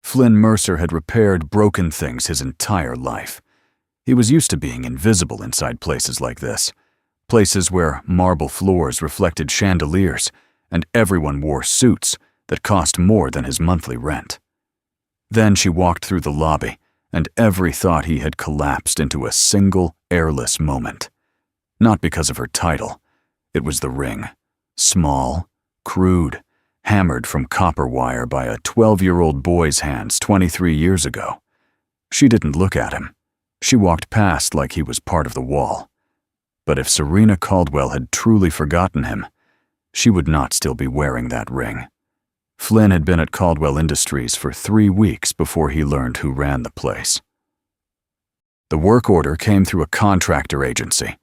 Flynn Mercer had repaired broken things his entire life. He was used to being invisible inside places like this, places where marble floors reflected chandeliers and everyone wore suits that cost more than his monthly rent. Then she walked through the lobby, and every thought he had collapsed into a single, airless moment. Not because of her title. It was the ring. Small, crude, hammered from copper wire by a 12-year-old boy's hands 23 years ago. She didn't look at him. She walked past like he was part of the wall. But if Serena Caldwell had truly forgotten him, she would not still be wearing that ring. Flynn had been at Caldwell Industries for 3 weeks before he learned who ran the place. The work order came through a contractor agency,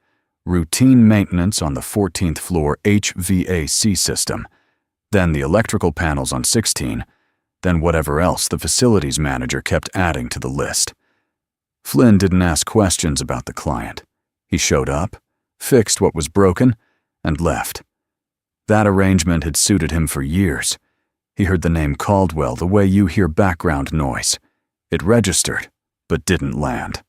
routine maintenance on the 14th floor HVAC system, then the electrical panels on 16, then whatever else the facilities manager kept adding to the list. Flynn didn't ask questions about the client. He showed up, fixed what was broken, and left. That arrangement had suited him for years. He heard the name Caldwell the way you hear background noise. It registered, but didn't land.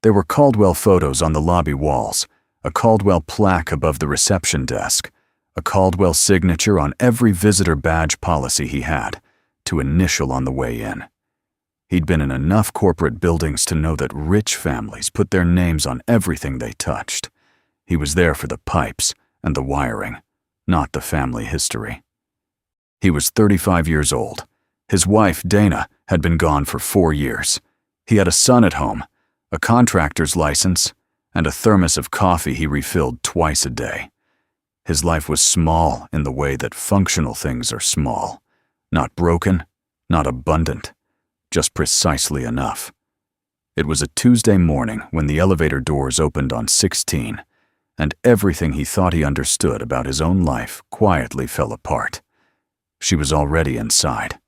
There were Caldwell photos on the lobby walls, a Caldwell plaque above the reception desk, a Caldwell signature on every visitor badge policy he had, to initial on the way in. He'd been in enough corporate buildings to know that rich families put their names on everything they touched. He was there for the pipes and the wiring, not the family history. He was 35 years old. His wife, Dana, had been gone for 4 years. He had a son at home, a contractor's license, and a thermos of coffee he refilled twice a day. His life was small in the way that functional things are small. Not broken, not abundant, just precisely enough. It was a Tuesday morning when the elevator doors opened on 16, and everything he thought he understood about his own life quietly fell apart. She was already inside,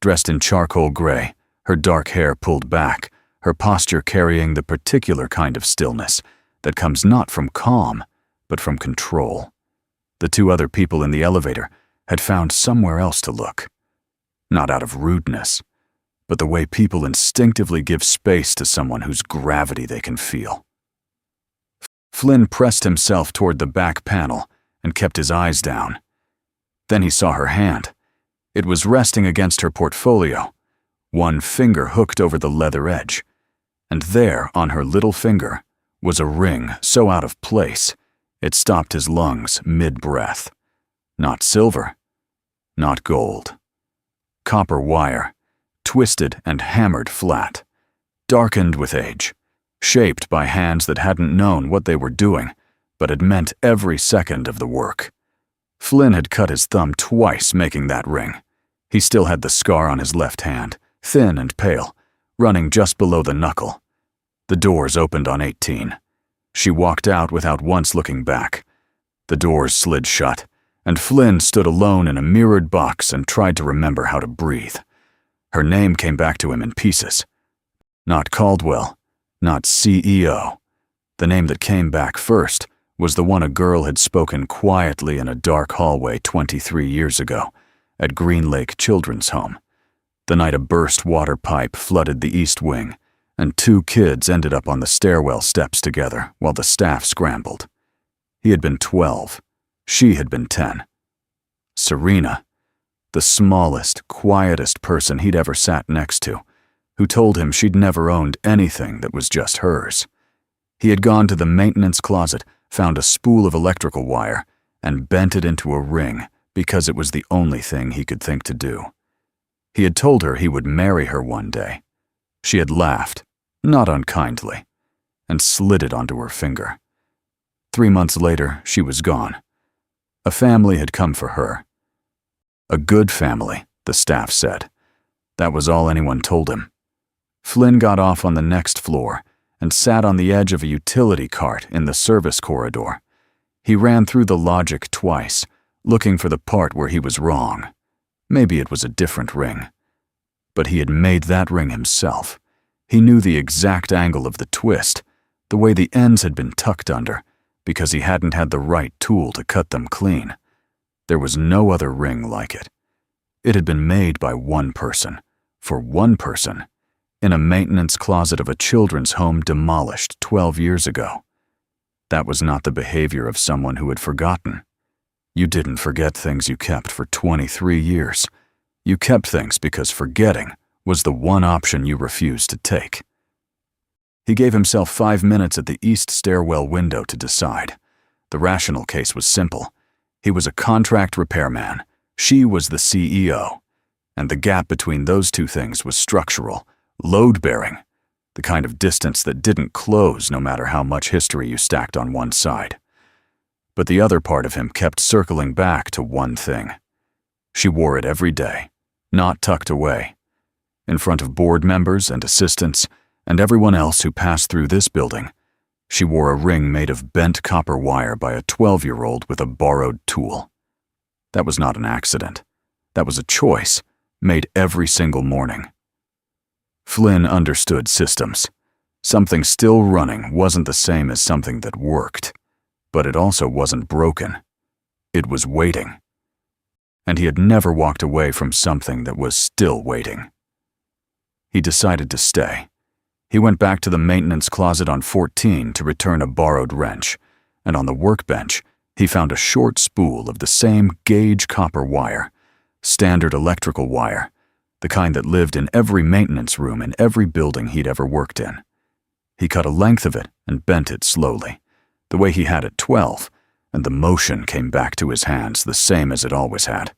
dressed in charcoal gray, her dark hair pulled back, her posture carrying the particular kind of stillness that comes not from calm, but from control. The 2 other people in the elevator had found somewhere else to look. Not out of rudeness, but the way people instinctively give space to someone whose gravity they can feel. Flynn pressed himself toward the back panel and kept his eyes down. Then he saw her hand. It was resting against her portfolio, one finger hooked over the leather edge. And there, on her little finger, was a ring so out of place, it stopped his lungs mid-breath. Not silver, not gold. Copper wire, twisted and hammered flat, darkened with age, shaped by hands that hadn't known what they were doing, but had meant every second of the work. Flynn had cut his thumb twice making that ring. He still had the scar on his left hand, thin and pale, running just below the knuckle. The doors opened on 18. She walked out without once looking back. The doors slid shut, and Flynn stood alone in a mirrored box and tried to remember how to breathe. Her name came back to him in pieces. Not Caldwell, not CEO. The name that came back first was the one a girl had spoken quietly in a dark hallway 23 years ago at Green Lake Children's Home, the night a burst water pipe flooded the East Wing, and 2 kids ended up on the stairwell steps together while the staff scrambled. He had been 12. She had been 10. Serena, the smallest, quietest person he'd ever sat next to, who told him she'd never owned anything that was just hers. He had gone to the maintenance closet, found a spool of electrical wire, and bent it into a ring because it was the only thing he could think to do. He had told her he would marry her one day. She had laughed, not unkindly, and slid it onto her finger. 3 months later, she was gone. A family had come for her. A good family, the staff said. That was all anyone told him. Flynn got off on the next floor and sat on the edge of a utility cart in the service corridor. He ran through the logic twice, looking for the part where he was wrong. Maybe it was a different ring. But he had made that ring himself. He knew the exact angle of the twist, the way the ends had been tucked under, because he hadn't had the right tool to cut them clean. There was no other ring like it. It had been made by one person, for one person, in a maintenance closet of a children's home demolished 12 years ago. That was not the behavior of someone who had forgotten. You didn't forget things you kept for 23 years. You kept things because forgetting was the one option you refused to take. He gave himself 5 minutes at the east stairwell window to decide. The rational case was simple. He was a contract repairman. She was the CEO. And the gap between those two things was structural, load-bearing, the kind of distance that didn't close no matter how much history you stacked on one side. But the other part of him kept circling back to one thing. She wore it every day, not tucked away. In front of board members and assistants and everyone else who passed through this building, she wore a ring made of bent copper wire by a 12-year-old with a borrowed tool. That was not an accident. That was a choice, made every single morning. Flynn understood systems. Something still running wasn't the same as something that worked, but it also wasn't broken. It was waiting. And he had never walked away from something that was still waiting. He decided to stay. He went back to the maintenance closet on 14 to return a borrowed wrench, and on the workbench, he found a short spool of the same gauge copper wire, standard electrical wire, the kind that lived in every maintenance room in every building he'd ever worked in. He cut a length of it and bent it slowly, the way he had at 12, and the motion came back to his hands the same as it always had.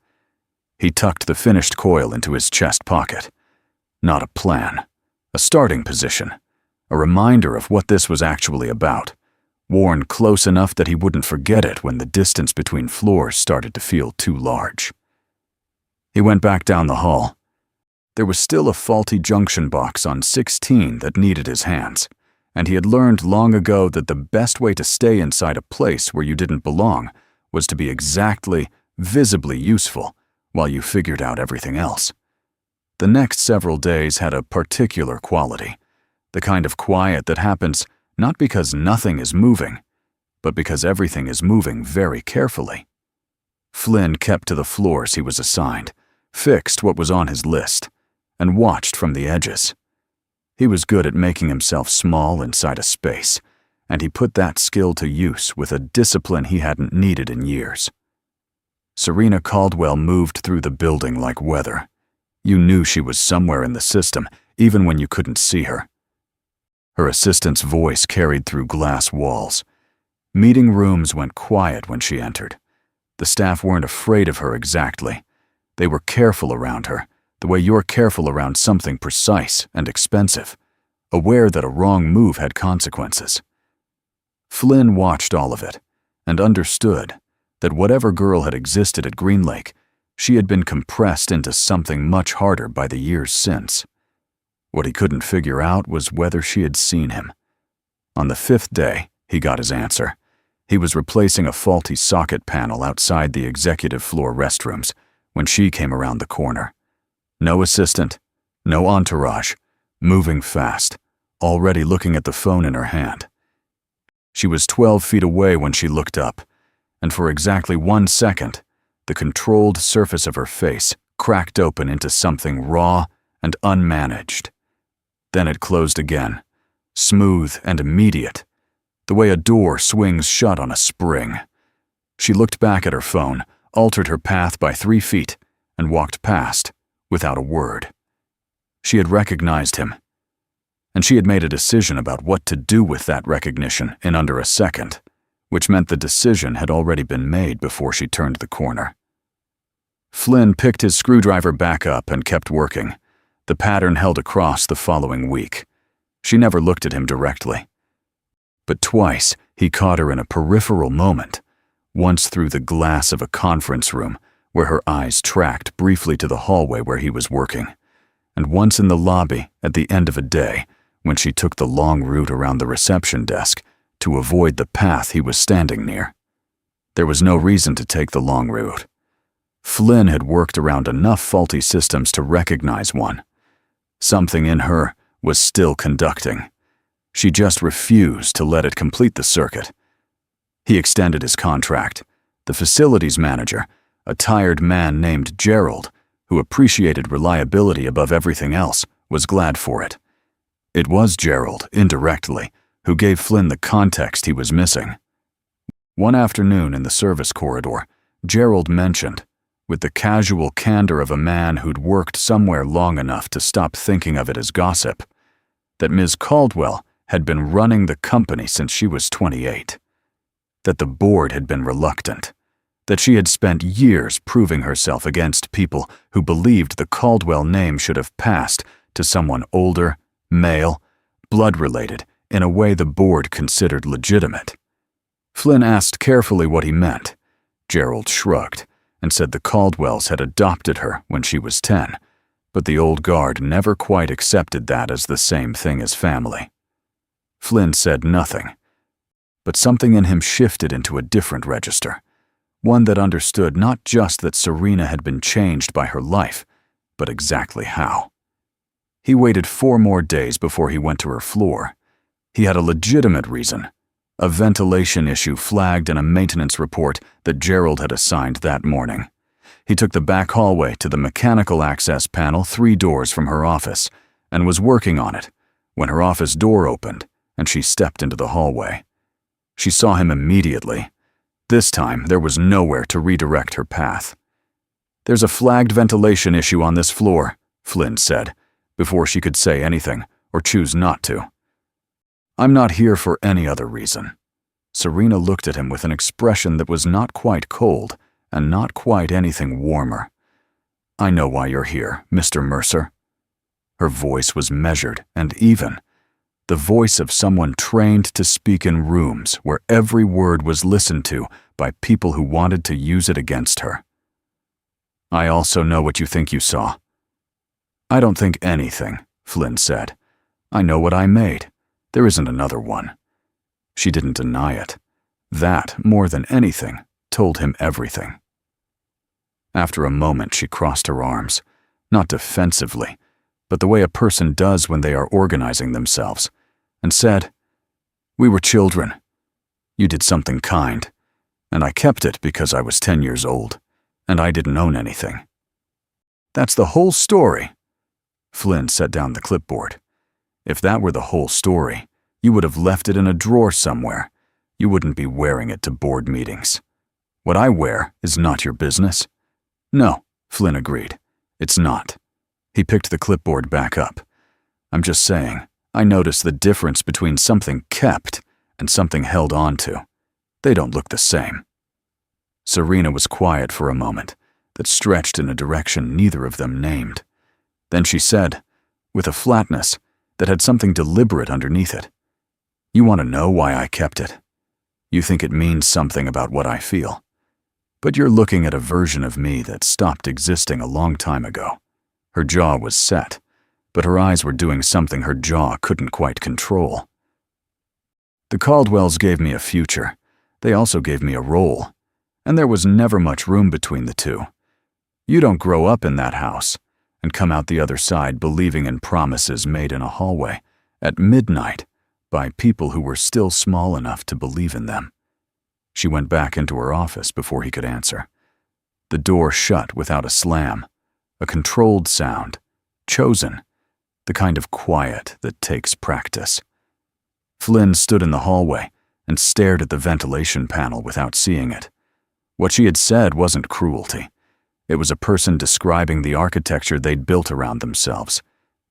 He tucked the finished coil into his chest pocket. Not a plan, a starting position, a reminder of what this was actually about, worn close enough that he wouldn't forget it when the distance between floors started to feel too large. He went back down the hall. There was still a faulty junction box on 16 that needed his hands, and he had learned long ago that the best way to stay inside a place where you didn't belong was to be exactly, visibly useful while you figured out everything else. The next several days had a particular quality, the kind of quiet that happens not because nothing is moving, but because everything is moving very carefully. Flynn kept to the floors he was assigned, fixed what was on his list, and watched from the edges. He was good at making himself small inside a space, and he put that skill to use with a discipline he hadn't needed in years. Serena Caldwell moved through the building like weather. You knew she was somewhere in the system, even when you couldn't see her. Her assistant's voice carried through glass walls. Meeting rooms went quiet when she entered. The staff weren't afraid of her exactly. They were careful around her, the way you're careful around something precise and expensive, aware that a wrong move had consequences. Flynn watched all of it and understood that whatever girl had existed at Green Lake, she had been compressed into something much harder by the years since. What he couldn't figure out was whether she had seen him. On the 5th day, he got his answer. He was replacing a faulty socket panel outside the executive floor restrooms when she came around the corner. No assistant, no entourage, moving fast, already looking at the phone in her hand. She was 12 feet away when she looked up, and for exactly 1 second, the controlled surface of her face cracked open into something raw and unmanaged. Then it closed again, smooth and immediate, the way a door swings shut on a spring. She looked back at her phone, altered her path by 3 feet, and walked past, without a word. She had recognized him, and she had made a decision about what to do with that recognition in under a second, which meant the decision had already been made before she turned the corner. Flynn picked his screwdriver back up and kept working. The pattern held across the following week. She never looked at him directly. But twice he caught her in a peripheral moment, once through the glass of a conference room where her eyes tracked briefly to the hallway where he was working, and once in the lobby at the end of a day when she took the long route around the reception desk to avoid the path he was standing near. There was no reason to take the long route. Flynn had worked around enough faulty systems to recognize one. Something in her was still conducting. She just refused to let it complete the circuit. He extended his contract. The facilities manager, a tired man named Gerald, who appreciated reliability above everything else, was glad for it. It was Gerald, indirectly, who gave Flynn the context he was missing. One afternoon in the service corridor, Gerald mentioned, with the casual candor of a man who'd worked somewhere long enough to stop thinking of it as gossip, that Ms. Caldwell had been running the company since she was 28. That the board had been reluctant. That she had spent years proving herself against people who believed the Caldwell name should have passed to someone older, male, blood-related, in a way the board considered legitimate. Flynn asked carefully what he meant. Gerald shrugged and said the Caldwells had adopted her when she was 10, but the old guard never quite accepted that as the same thing as family. Flynn said nothing, but something in him shifted into a different register, one that understood not just that Serena had been changed by her life, but exactly how. He waited 4 more days before he went to her floor. He had a legitimate reason. A ventilation issue flagged in a maintenance report that Gerald had assigned that morning. He took the back hallway to the mechanical access panel 3 doors from her office and was working on it when her office door opened and she stepped into the hallway. She saw him immediately. This time, there was nowhere to redirect her path. "There's a flagged ventilation issue on this floor," Flynn said, before she could say anything or choose not to. "I'm not here for any other reason." Serena looked at him with an expression that was not quite cold and not quite anything warmer. "I know why you're here, Mr. Mercer." Her voice was measured and even, the voice of someone trained to speak in rooms where every word was listened to by people who wanted to use it against her. "I also know what you think you saw." "I don't think anything," Flynn said. "I know what I made. There isn't another one." She didn't deny it. That, more than anything, told him everything. After a moment, she crossed her arms, not defensively, but the way a person does when they are organizing themselves, and said, "We were children. You did something kind, and I kept it because I was 10 years old, and I didn't own anything." "That's the whole story." Flynn set down the clipboard. "If that were the whole story, you would have left it in a drawer somewhere. You wouldn't be wearing it to board meetings. What I wear is not your business." "No," Flynn agreed. "It's not." He picked the clipboard back up. "I'm just saying, I noticed the difference between something kept and something held on to. They don't look the same." Serena was quiet for a moment, that stretched in a direction neither of them named. Then she said, with a flatness that had something deliberate underneath it, "You want to know why I kept it? You think it means something about what I feel. But you're looking at a version of me that stopped existing a long time ago." Her jaw was set, but her eyes were doing something her jaw couldn't quite control. "The Caldwells gave me a future. They also gave me a role, and there was never much room between the two. You don't grow up in that house and come out the other side believing in promises made in a hallway at midnight by people who were still small enough to believe in them." She went back into her office before he could answer. The door shut without a slam, a controlled sound, chosen, the kind of quiet that takes practice. Flynn stood in the hallway and stared at the ventilation panel without seeing it. What she had said wasn't cruelty. It was a person describing the architecture they'd built around themselves,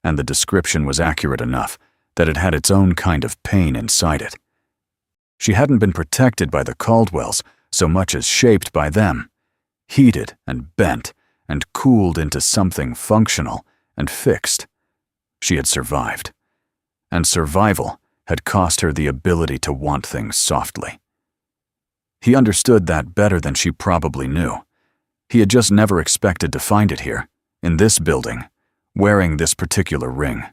and the description was accurate enough that it had its own kind of pain inside it. She hadn't been protected by the Caldwells so much as shaped by them, heated and bent and cooled into something functional and fixed. She had survived, and survival had cost her the ability to want things softly. He understood that better than she probably knew. He had just never expected to find it here, in this building, wearing this particular ring.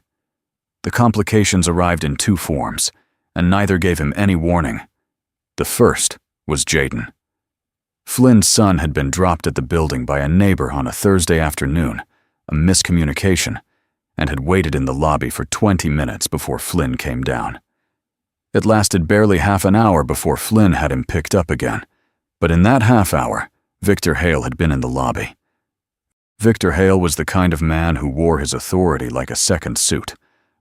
The complications arrived in 2 forms, and neither gave him any warning. The first was Jaden. Flynn's son had been dropped at the building by a neighbor on a Thursday afternoon, a miscommunication, and had waited in the lobby for 20 minutes before Flynn came down. It lasted barely half an hour before Flynn had him picked up again, but in that half hour, Victor Hale had been in the lobby. Victor Hale was the kind of man who wore his authority like a second suit.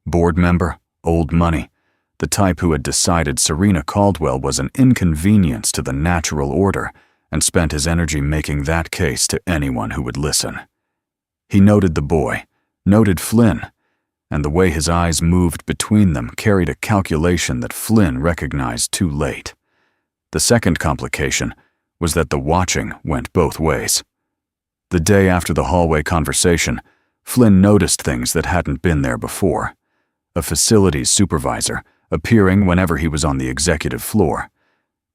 Board member, old money, the type who had decided Serena Caldwell was an inconvenience to the natural order and spent his energy making that case to anyone who would listen. He noted the boy, noted Flynn, and the way his eyes moved between them carried a calculation that Flynn recognized too late. The second complication was that the watching went both ways. The day after the hallway conversation, Flynn noticed things that hadn't been there before. A facilities supervisor appearing whenever he was on the executive floor.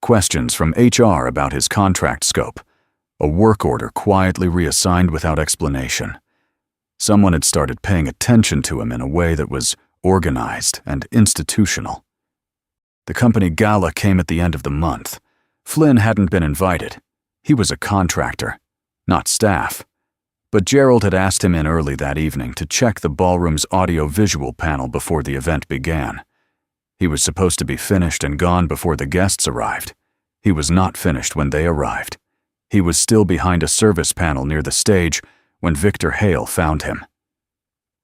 Questions from HR about his contract scope. A work order quietly reassigned without explanation. Someone had started paying attention to him in a way that was organized and institutional. The company gala came at the end of the month. Flynn hadn't been invited. He was a contractor, not staff. But Gerald had asked him in early that evening to check the ballroom's audio-visual panel before the event began. He was supposed to be finished and gone before the guests arrived. He was not finished when they arrived. He was still behind a service panel near the stage when Victor Hale found him.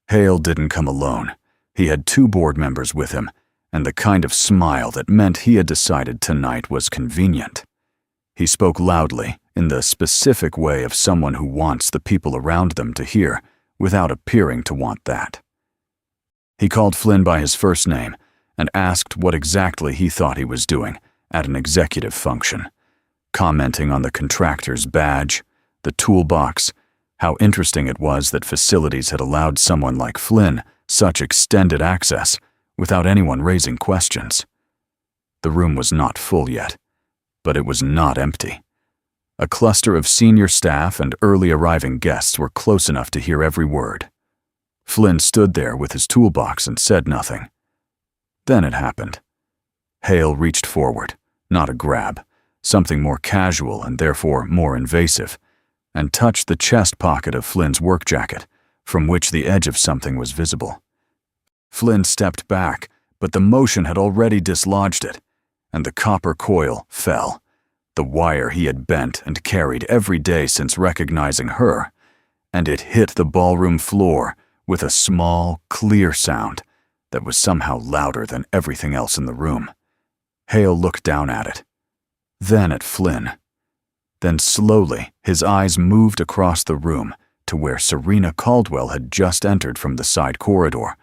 Hale didn't come alone. He had 2 board members with him, and the kind of smile that meant he had decided tonight was convenient. He spoke loudly, in the specific way of someone who wants the people around them to hear, without appearing to want that. He called Flynn by his first name and asked what exactly he thought he was doing at an executive function, commenting on the contractor's badge, the toolbox, how interesting it was that facilities had allowed someone like Flynn such extended access without anyone raising questions. The room was not full yet, but it was not empty. A cluster of senior staff and early arriving guests were close enough to hear every word. Flynn stood there with his toolbox and said nothing. Then it happened. Hale reached forward, not a grab, something more casual and therefore more invasive, and touched the chest pocket of Flynn's work jacket, from which the edge of something was visible. Flynn stepped back, but the motion had already dislodged it, and the copper coil fell, the wire he had bent and carried every day since recognizing her, and it hit the ballroom floor with a small, clear sound that was somehow louder than everything else in the room. Hale looked down at it, then at Flynn. Then slowly, his eyes moved across the room to where Serena Caldwell had just entered from the side corridor,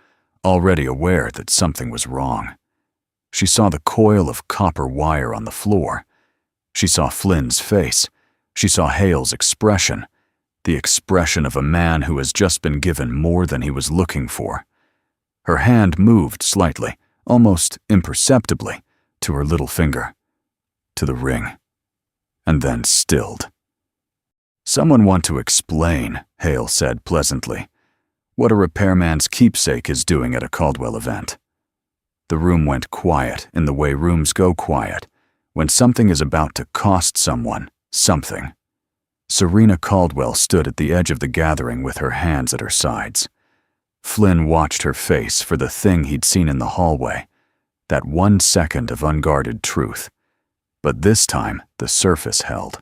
already aware that something was wrong. She saw the coil of copper wire on the floor. She saw Flynn's face. She saw Hale's expression, the expression of a man who has just been given more than he was looking for. Her hand moved slightly, almost imperceptibly, to her little finger, to the ring, and then stilled. "Someone want to explain," Hale said pleasantly, "what a repairman's keepsake is doing at a Caldwell event." The room went quiet in the way rooms go quiet when something is about to cost someone something. Serena Caldwell stood at the edge of the gathering with her hands at her sides. Flynn watched her face for the thing he'd seen in the hallway, that 1 second of unguarded truth. But this time, the surface held.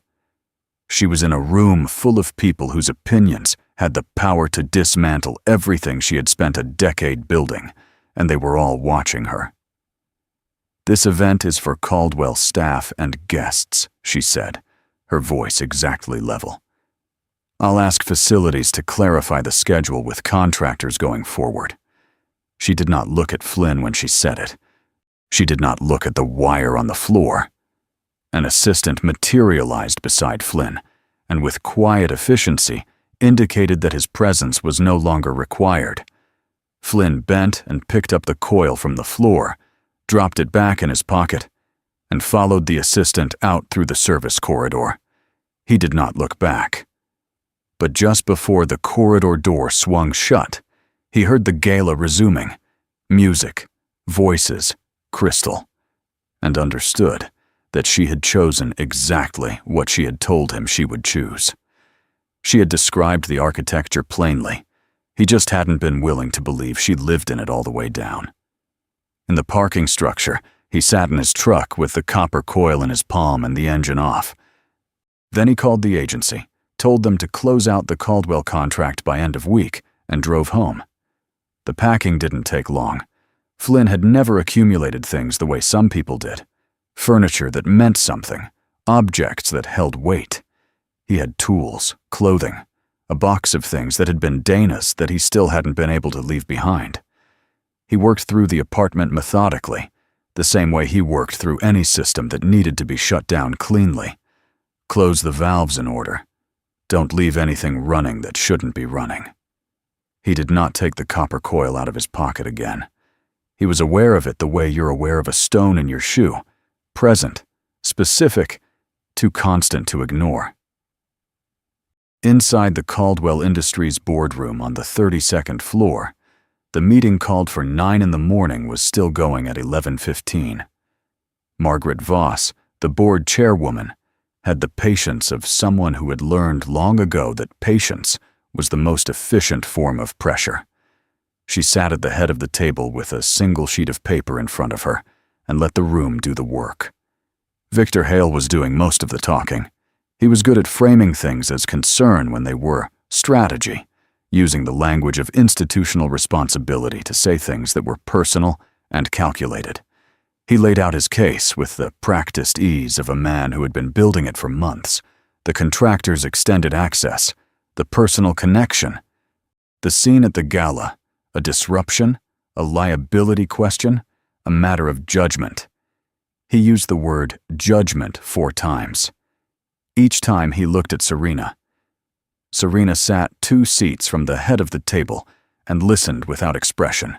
She was in a room full of people whose opinions had the power to dismantle everything she had spent a decade building, and they were all watching her. "This event is for Caldwell staff and guests," she said, her voice exactly level. "I'll ask facilities to clarify the schedule with contractors going forward." She did not look at Flynn when she said it. She did not look at the wire on the floor. An assistant materialized beside Flynn, and with quiet efficiency indicated that his presence was no longer required. Flynn bent and picked up the coil from the floor, dropped it back in his pocket, and followed the assistant out through the service corridor. He did not look back. But just before the corridor door swung shut, he heard the gala resuming, music, voices, crystal, and understood that she had chosen exactly what she had told him she would choose. She had described the architecture plainly. He just hadn't been willing to believe she lived in it all the way down. In the parking structure, he sat in his truck with the copper coil in his palm and the engine off. Then he called the agency, told them to close out the Caldwell contract by end of week, and drove home. The packing didn't take long. Flynn had never accumulated things the way some people did. Furniture that meant something, objects that held weight. He had tools, clothing, a box of things that had been Dana's that he still hadn't been able to leave behind. He worked through the apartment methodically, the same way he worked through any system that needed to be shut down cleanly. Close the valves in order. Don't leave anything running that shouldn't be running. He did not take the copper coil out of his pocket again. He was aware of it the way you're aware of a stone in your shoe. Present, specific, too constant to ignore. Inside the Caldwell Industries boardroom on the 32nd floor, the meeting called for 9 in the morning was still going at 11:15. Margaret Voss, the board chairwoman, had the patience of someone who had learned long ago that patience was the most efficient form of pressure. She sat at the head of the table with a single sheet of paper in front of her and let the room do the work. Victor Hale was doing most of the talking. He was good at framing things as concern when they were strategy, using the language of institutional responsibility to say things that were personal and calculated. He laid out his case with the practiced ease of a man who had been building it for months, the contractor's extended access, the personal connection, the scene at the gala, a disruption, a liability question, a matter of judgment. He used the word judgment 4 times. Each time he looked at Serena. Serena sat 2 seats from the head of the table and listened without expression.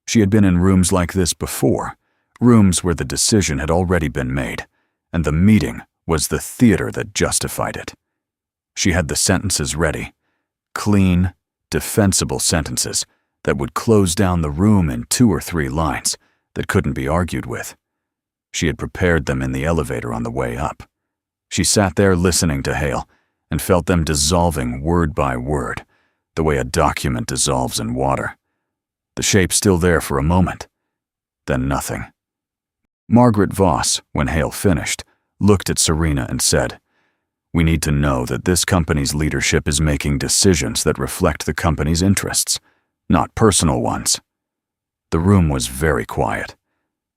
She had been in rooms like this before, rooms where the decision had already been made, and the meeting was the theater that justified it. She had the sentences ready, clean, defensible sentences that would close down the room in 2 or 3 lines that couldn't be argued with. She had prepared them in the elevator on the way up. She sat there listening to Hale and felt them dissolving word by word, the way a document dissolves in water. The shape still there for a moment, then nothing. Margaret Voss, when Hale finished, looked at Serena and said, "We need to know that this company's leadership is making decisions that reflect the company's interests, not personal ones." The room was very quiet.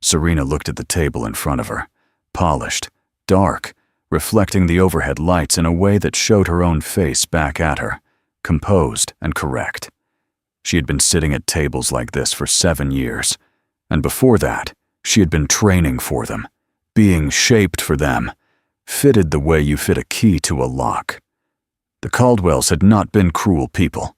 Serena looked at the table in front of her, polished, dark, reflecting the overhead lights in a way that showed her own face back at her, composed and correct. She had been sitting at tables like this for 7 years, and before that, she had been training for them, being shaped for them, fitted the way you fit a key to a lock. The Caldwells had not been cruel people.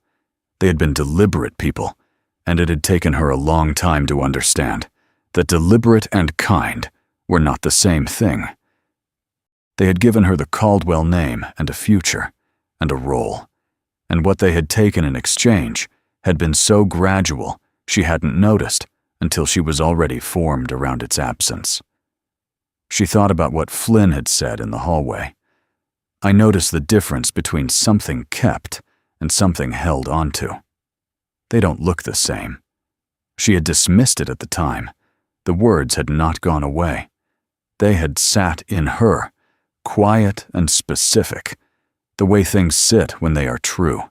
They had been deliberate people, and it had taken her a long time to understand that deliberate and kind were not the same thing. They had given her the Caldwell name and a future, and a role, and what they had taken in exchange had been so gradual she hadn't noticed until she was already formed around its absence. She thought about what Flynn had said in the hallway. "I noticed the difference between something kept and something held onto. They don't look the same." She had dismissed it at the time. The words had not gone away. They had sat in her, quiet and specific, the way things sit when they are true.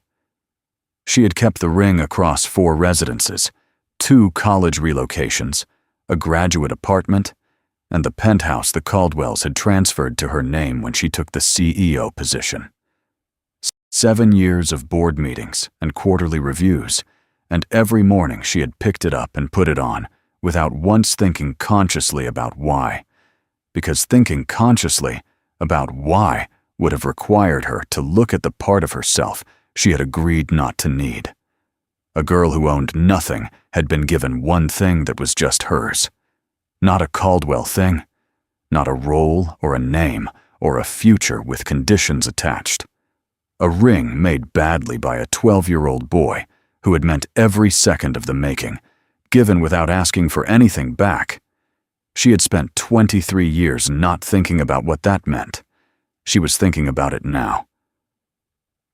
She had kept the ring across 4 residences, 2 college relocations, a graduate apartment, and the penthouse the Caldwells had transferred to her name when she took the CEO position. 7 years of board meetings and quarterly reviews, and every morning she had picked it up and put it on without once thinking consciously about why, because thinking consciously about why would have required her to look at the part of herself she had agreed not to need. A girl who owned nothing had been given one thing that was just hers. Not a Caldwell thing, not a role or a name or a future with conditions attached. A ring made badly by a 12-year-old boy who had meant every second of the making, given without asking for anything back. She had spent 23 years not thinking about what that meant. She was thinking about it now.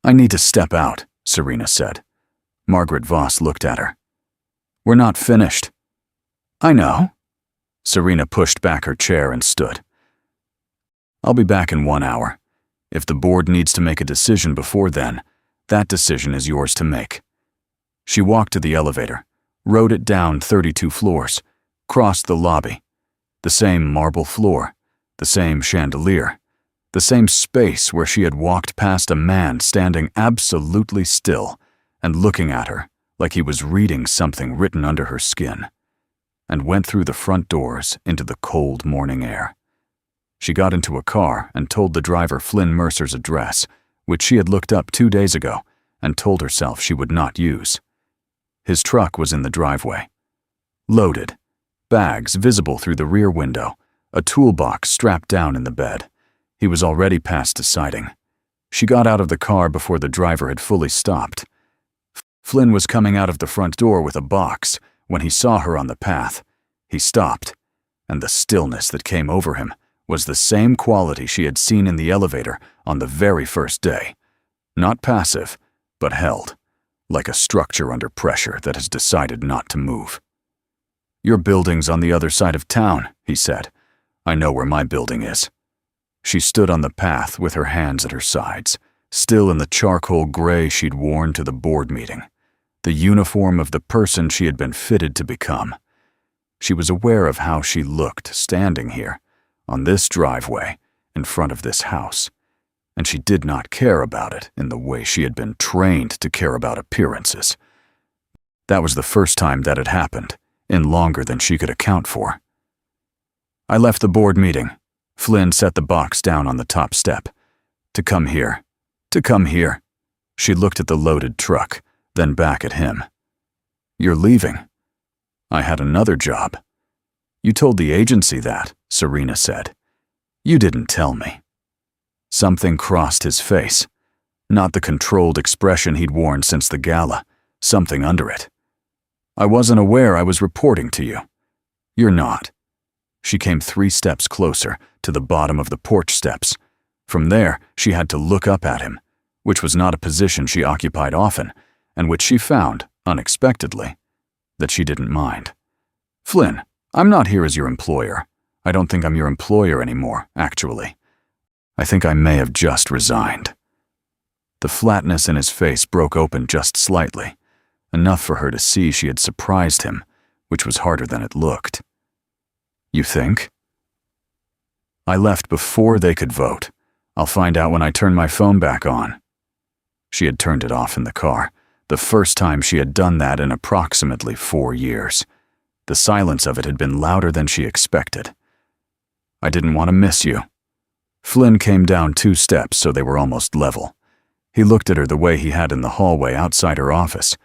"I need to step out," Serena said. Margaret Voss looked at her. "We're not finished." "I know." Serena pushed back her chair and stood. "I'll be back in 1 hour. If the board needs to make a decision before then, that decision is yours to make. She walked to the elevator, rode it down 32 floors, crossed the lobby. The same marble floor, the same chandelier, the same space where she had walked past a man standing absolutely still and looking at her like he was reading something written under her skin, and went through the front doors into the cold morning air. She got into a car and told the driver Flynn Mercer's address, which she had looked up 2 days ago and told herself she would not use. His truck was in the driveway. Loaded, bags visible through the rear window, a toolbox strapped down in the bed. He was already past deciding. She got out of the car before the driver had fully stopped. Flynn was coming out of the front door with a box. When he saw her on the path, he stopped, and the stillness that came over him was the same quality she had seen in the elevator on the very first day. Not passive, but held, like a structure under pressure that has decided not to move. "Your building's on the other side of town," he said. "I know where my building is." She stood on the path with her hands at her sides, still in the charcoal gray she'd worn to the board meeting, the uniform of the person she had been fitted to become. She was aware of how she looked standing here, on this driveway, in front of this house, and she did not care about it in the way she had been trained to care about appearances. That was the first time that had happened, in longer than she could account for. "I left the board meeting." Flynn set the box down on the top step. "To come here. To come here." She looked at the loaded truck, then back at him. "You're leaving." "I had another job." "You told the agency that," Serena said. "You didn't tell me." Something crossed his face. Not the controlled expression he'd worn since the gala, something under it. "I wasn't aware I was reporting to you." "You're not." She came 3 steps closer, to the bottom of the porch steps. From there, she had to look up at him, which was not a position she occupied often, and which she found, unexpectedly, that she didn't mind. "Flynn, I'm not here as your employer. I don't think I'm your employer anymore, actually. I think I may have just resigned." The flatness in his face broke open just slightly, enough for her to see she had surprised him, which was harder than it looked. "You think?" "I left before they could vote. I'll find out when I turn my phone back on." She had turned it off in the car, the first time she had done that in approximately 4 years. The silence of it had been louder than she expected. "I didn't want to miss you." Flynn came down 2 steps so they were almost level. He looked at her the way he had in the hallway outside her office,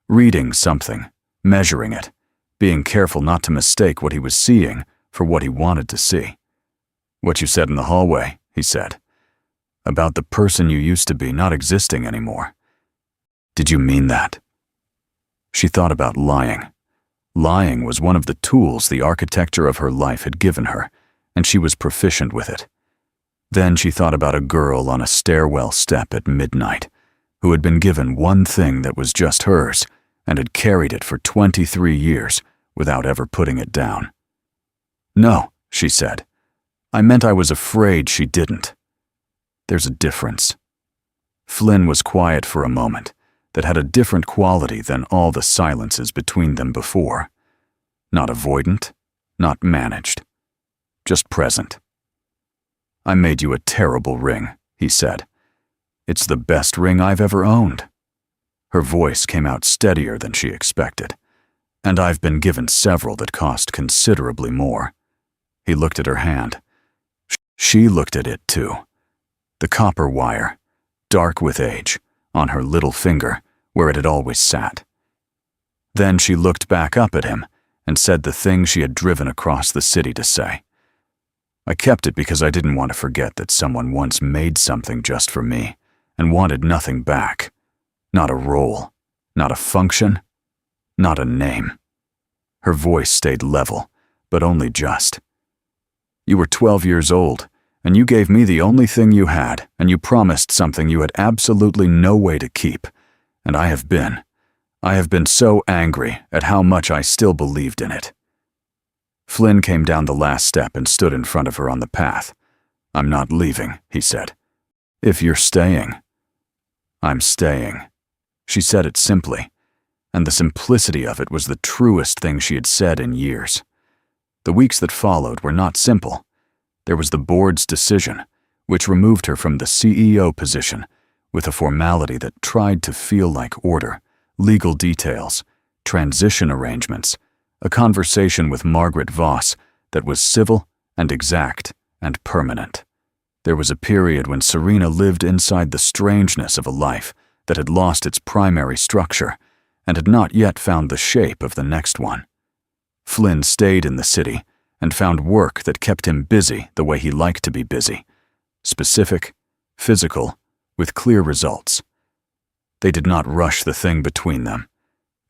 reading something, measuring it, being careful not to mistake what he was seeing for what he wanted to see. "What you said in the hallway," he said. "About the person you used to be not existing anymore. Did you mean that?" She thought about lying. Lying was one of the tools the architecture of her life had given her, and she was proficient with it. Then she thought about a girl on a stairwell step at midnight, who had been given one thing that was just hers and had carried it for 23 years without ever putting it down. "No," she said. "I meant I was afraid she didn't." There's a difference. Flynn was quiet for a moment that had a different quality than all the silences between them before. Not avoidant, not managed, just present. "I made you a terrible ring," he said. "It's the best ring I've ever owned." Her voice came out steadier than she expected. "And I've been given several that cost considerably more." He looked at her hand. She looked at it too. The copper wire, dark with age, on her little finger, where it had always sat. Then she looked back up at him and said the thing she had driven across the city to say. "I kept it because I didn't want to forget that someone once made something just for me and wanted nothing back. Not a role, not a function, not a name." Her voice stayed level, but only just. "You were 12 years old, and you gave me the only thing you had, and you promised something you had absolutely no way to keep. And I have been so angry at how much I still believed in it." Flynn came down the last step and stood in front of her on the path. "I'm not leaving," he said. If you're staying, I'm staying. She said it simply, and the simplicity of it was the truest thing she had said in years. The weeks that followed were not simple. There was the board's decision, which removed her from the CEO position with a formality that tried to feel like order, legal details, transition arrangements, a conversation with Margaret Voss that was civil and exact and permanent. There was a period when Serena lived inside the strangeness of a life that had lost its primary structure and had not yet found the shape of the next one. Flynn stayed in the city and found work that kept him busy the way he liked to be busy. Specific, physical, with clear results. They did not rush the thing between them.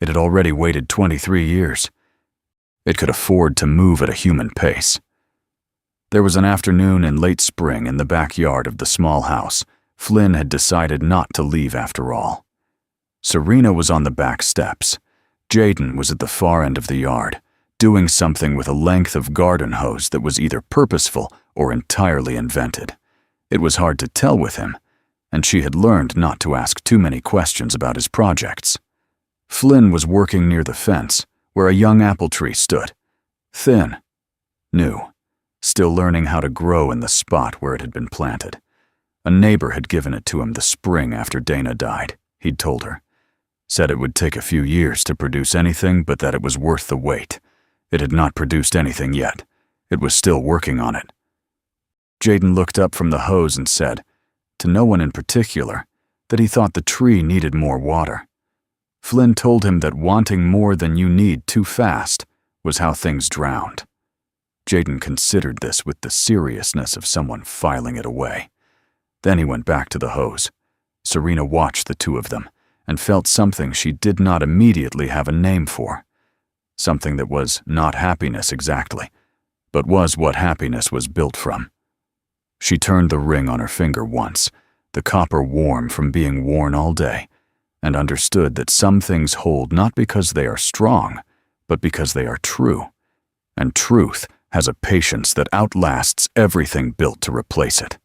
It had already waited 23 years. It could afford to move at a human pace. There was an afternoon in late spring in the backyard of the small house. Flynn had decided not to leave after all. Serena was on the back steps. Jaden was at the far end of the yard, doing something with a length of garden hose that was either purposeful or entirely invented. It was hard to tell with him, and she had learned not to ask too many questions about his projects. Flynn was working near the fence, where a young apple tree stood. Thin, new, still learning how to grow in the spot where it had been planted. A neighbor had given it to him the spring after Dana died, he'd told her. Said it would take a few years to produce anything, but that it was worth the wait. It had not produced anything yet. It was still working on it. Jaden looked up from the hose and said, to no one in particular, that he thought the tree needed more water. Flynn told him that wanting more than you need too fast was how things drowned. Jaden considered this with the seriousness of someone filing it away. Then he went back to the hose. Serena watched the two of them and felt something she did not immediately have a name for. Something that was not happiness exactly, but was what happiness was built from. She turned the ring on her finger once, the copper warm from being worn all day, and understood that some things hold not because they are strong, but because they are true. And truth has a patience that outlasts everything built to replace it.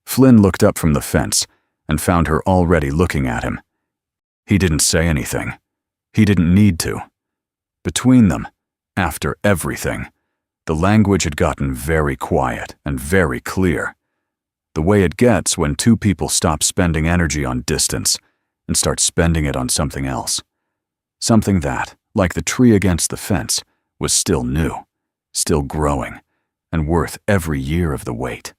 Flynn looked up from the fence and found her already looking at him. He didn't say anything. He didn't need to. Between them, after everything, the language had gotten very quiet and very clear. The way it gets when two people stop spending energy on distance and start spending it on something else. Something that, like the tree against the fence, was still new, still growing, and worth every year of the wait.